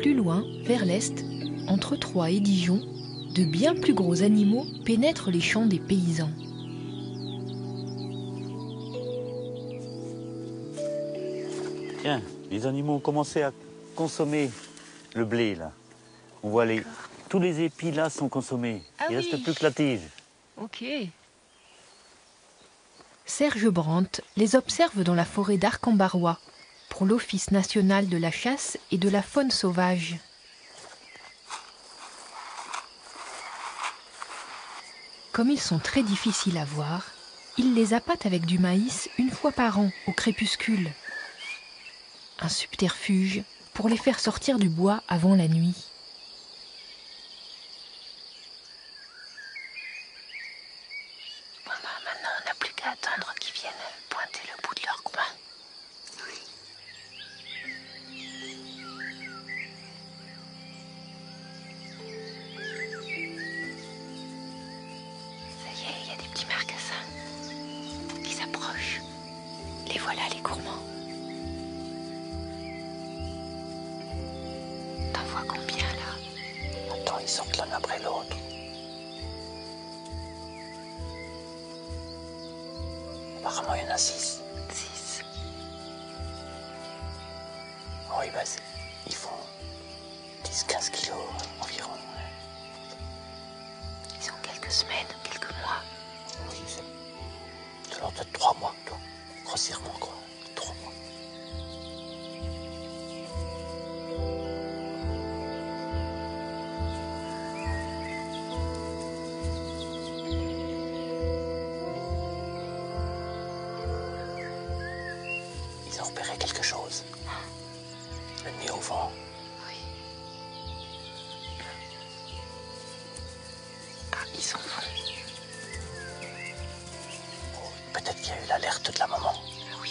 plus loin, vers l'est, entre Troyes et Dijon, de bien plus gros animaux pénètrent les champs des paysans. Tiens, les animaux ont commencé à consommer le blé, là. On voit tous les épis, là, sont consommés. Il ne reste plus que la tige. Ok. Serge Brandt les observe dans la forêt d'Arc-en-Barrois, pour l'Office national de la chasse et de la faune sauvage. Comme ils sont très difficiles à voir, il les appâte avec du maïs une fois par an, au crépuscule. Un subterfuge pour les faire sortir du bois avant la nuit. Bon maintenant on n'a plus qu'à attendre qu'ils viennent pointer le bout de leur coin. Ça y est, il y a des petits marcassins qui s'approchent. Les voilà les gourmands. T'en vois combien là? Attends, ils sortent l'un après l'autre. Apparemment, il y en a 6. 6. Oui, bah, ils font 10-15 kilos environ. Ils ont quelques semaines, quelques mois. Oui, c'est de l'ordre de 3 mois, toi. Grossièrement, quoi. 3 mois. Ils ont repéré quelque chose. Le nez au vent. Oui. Ah, ils sont bons. Oh, peut-être qu'il y a eu l'alerte de la maman. Oui.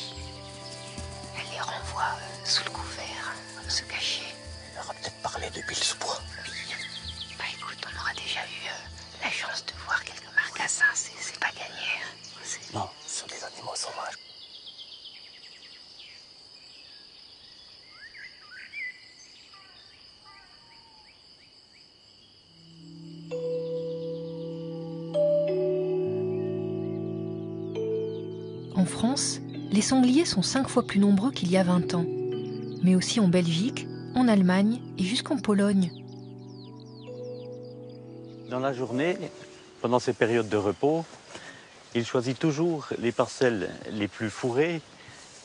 Elle les renvoie sous le couvert, se cacher. Elle leur a peut-être parlé depuis le sous-bois. Oui. Bah écoute, on aura déjà eu la chance de voir quelques marcassins, c'est pas gagné. Non, ce sont des animaux sauvages. En France, les sangliers sont 5 fois plus nombreux qu'il y a 20 ans, mais aussi en Belgique, en Allemagne et jusqu'en Pologne. Dans la journée, pendant ces périodes de repos, il choisit toujours les parcelles les plus fourrées,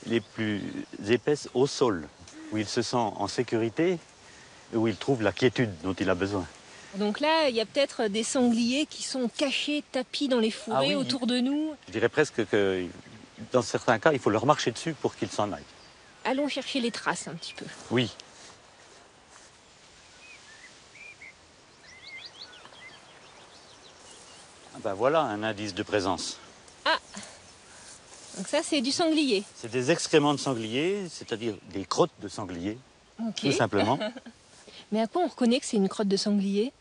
les plus épaisses au sol, où il se sent en sécurité et où il trouve la quiétude dont il a besoin. Donc là, il y a peut-être des sangliers qui sont cachés, tapis dans les fourrés autour de nous. Je dirais presque que dans certains cas, il faut leur marcher dessus pour qu'ils s'en aillent. Allons chercher les traces un petit peu. Oui. Ah ben voilà un indice de présence. Ah! Donc ça, c'est du sanglier. C'est des excréments de sanglier, c'est-à-dire des crottes de sanglier, Ok. tout simplement. Mais à quoi on reconnaît que c'est une crotte de sanglier?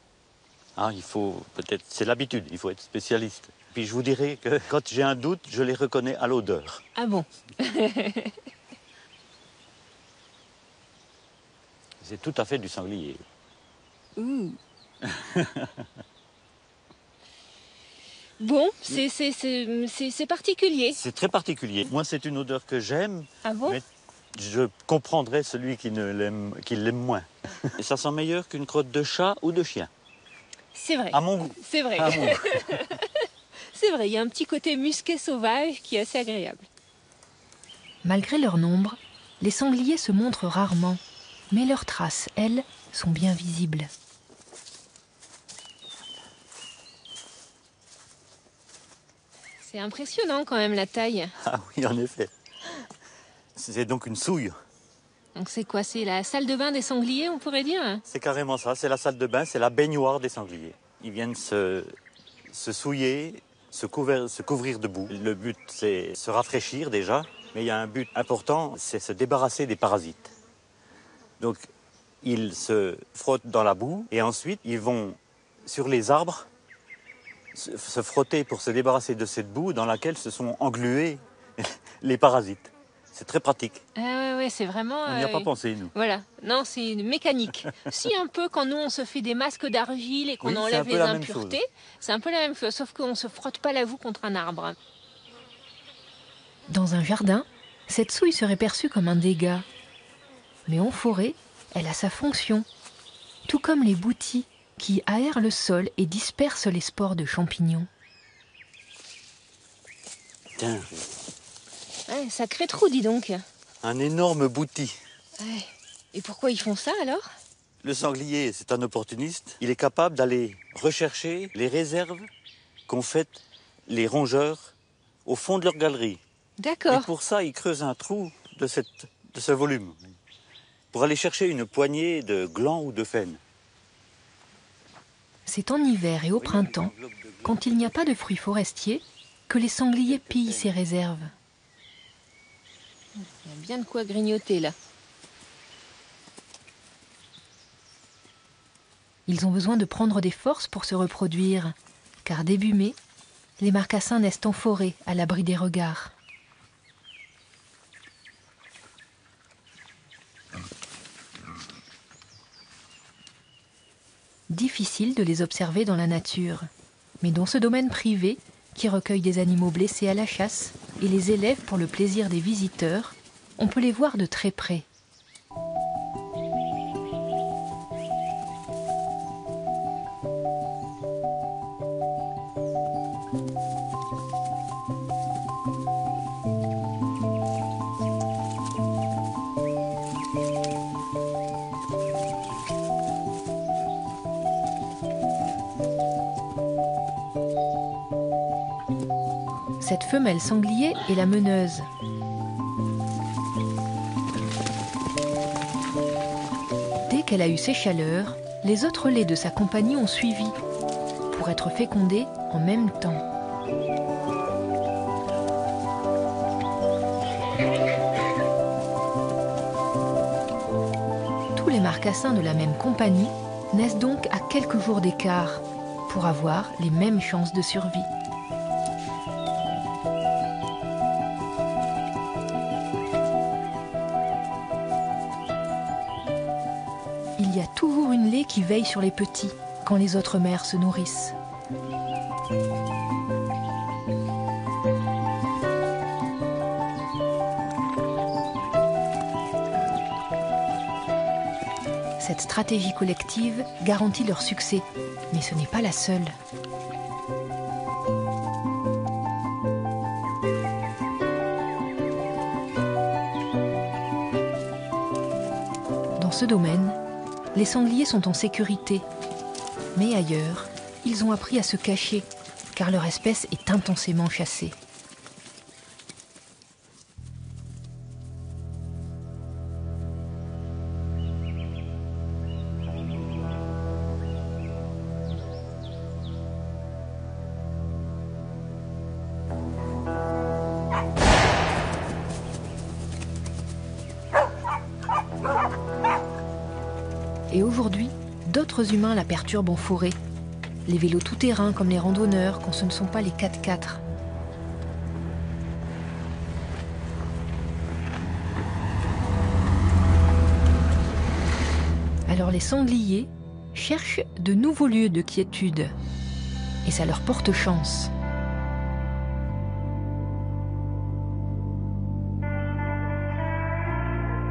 Ah, il faut peut-être, c'est l'habitude, il faut être spécialiste. Puis je vous dirais que quand j'ai un doute, je les reconnais à l'odeur. Ah bon? C'est tout à fait du sanglier. Ouh. Bon, c'est particulier. C'est très particulier. Moi, c'est une odeur que j'aime, Ah bon? mais je comprendrais celui qui l'aime moins. Et ça sent meilleur qu'une crotte de chat ou de chien. C'est vrai. À mon goût. C'est vrai. À mon goût. C'est vrai, il y a un petit côté musqué sauvage qui est assez agréable. Malgré leur nombre, les sangliers se montrent rarement, mais leurs traces, elles, sont bien visibles. C'est impressionnant quand même la taille. Ah oui, en effet. C'est donc une souille. Donc c'est quoi? C'est la salle de bain des sangliers, on pourrait dire? C'est carrément ça, c'est la salle de bain, c'est la baignoire des sangliers. Ils viennent se souiller, se couvrir de boue. Le but, c'est se rafraîchir déjà, mais il y a un but important, c'est se débarrasser des parasites. Donc, ils se frottent dans la boue et ensuite, ils vont sur les arbres se frotter pour se débarrasser de cette boue dans laquelle se sont englués les parasites. C'est très pratique. Ah ouais, c'est vraiment... On n'y a pas pensé, nous. Voilà, non, c'est une mécanique. Si un peu quand nous on se fait des masques d'argile et qu'on enlève les impuretés, c'est un peu la même chose, sauf qu'on ne se frotte pas la joue contre un arbre. Dans un jardin, cette souille serait perçue comme un dégât. Mais en forêt, elle a sa fonction. Tout comme les boutis qui aèrent le sol et dispersent les spores de champignons. Tiens. Ouais, sacré trou, dis donc. Un énorme bouti. Ouais. Et pourquoi ils font ça alors? Le sanglier, c'est un opportuniste. Il est capable d'aller rechercher les réserves qu'ont faites les rongeurs au fond de leur galerie. D'accord. Et pour ça, il creuse un trou de ce volume pour aller chercher une poignée de glands ou de faines. C'est en hiver et au printemps, quand il n'y a pas de fruits forestiers, que les sangliers pillent ces réserves. Il y a bien de quoi grignoter là. Ils ont besoin de prendre des forces pour se reproduire, car début mai, les marcassins naissent en forêt à l'abri des regards. Difficile de les observer dans la nature, mais dans ce domaine privé, qui recueille des animaux blessés à la chasse et les élève pour le plaisir des visiteurs, on peut les voir de très près. Cette femelle sanglier est la meneuse. Dès qu'elle a eu ses chaleurs, les autres laits de sa compagnie ont suivi, pour être fécondés en même temps. Tous les marcassins de la même compagnie naissent donc à quelques jours d'écart, pour avoir les mêmes chances de survie. Il y a toujours une laie qui veille sur les petits quand les autres mères se nourrissent. Cette stratégie collective garantit leur succès, mais ce n'est pas la seule. Dans ce domaine, les sangliers sont en sécurité, mais ailleurs, ils ont appris à se cacher, car leur espèce est intensément chassée. Et aujourd'hui, d'autres humains la perturbent en forêt. Les vélos tout-terrain comme les randonneurs quand ce ne sont pas les 4x4. Alors les sangliers cherchent de nouveaux lieux de quiétude. Et ça leur porte chance.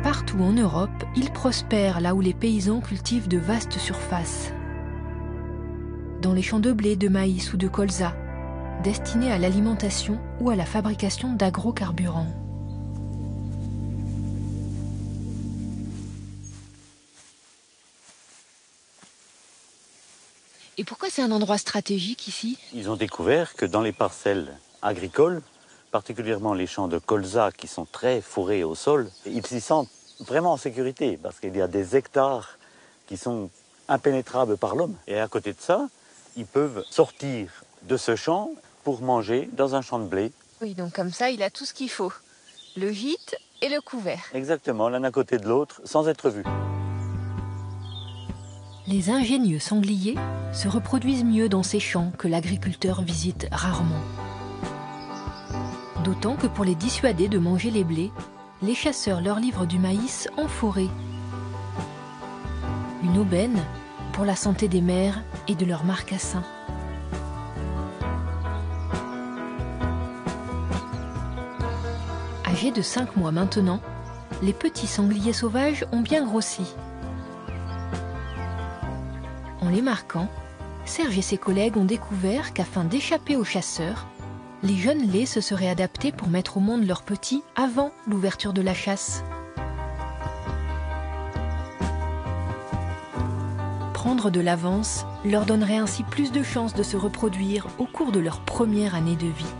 Partout en Europe, ils prospèrent là où les paysans cultivent de vastes surfaces. Dans les champs de blé, de maïs ou de colza, destinés à l'alimentation ou à la fabrication d'agrocarburants. Et pourquoi c'est un endroit stratégique ici? Ils ont découvert que dans les parcelles agricoles, particulièrement les champs de colza qui sont très fourrés au sol, ils s'y sentent vraiment en sécurité parce qu'il y a des hectares qui sont impénétrables par l'homme. Et à côté de ça, ils peuvent sortir de ce champ pour manger dans un champ de blé. Oui, donc comme ça, il a tout ce qu'il faut. Le gîte et le couvert. Exactement, l'un à côté de l'autre, sans être vus. Les ingénieux sangliers se reproduisent mieux dans ces champs que l'agriculteur visite rarement. D'autant que pour les dissuader de manger les blés, les chasseurs leur livrent du maïs en forêt. Une aubaine pour la santé des mères et de leurs marcassins. Âgés de 5 mois maintenant, les petits sangliers sauvages ont bien grossi. En les marquant, Serge et ses collègues ont découvert qu'afin d'échapper aux chasseurs, les jeunes laits se seraient adaptés pour mettre au monde leurs petits avant l'ouverture de la chasse. Prendre de l'avance leur donnerait ainsi plus de chances de se reproduire au cours de leur première année de vie.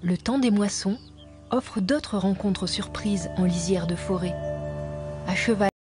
Le temps des moissons offre d'autres rencontres surprises en lisière de forêt. À cheval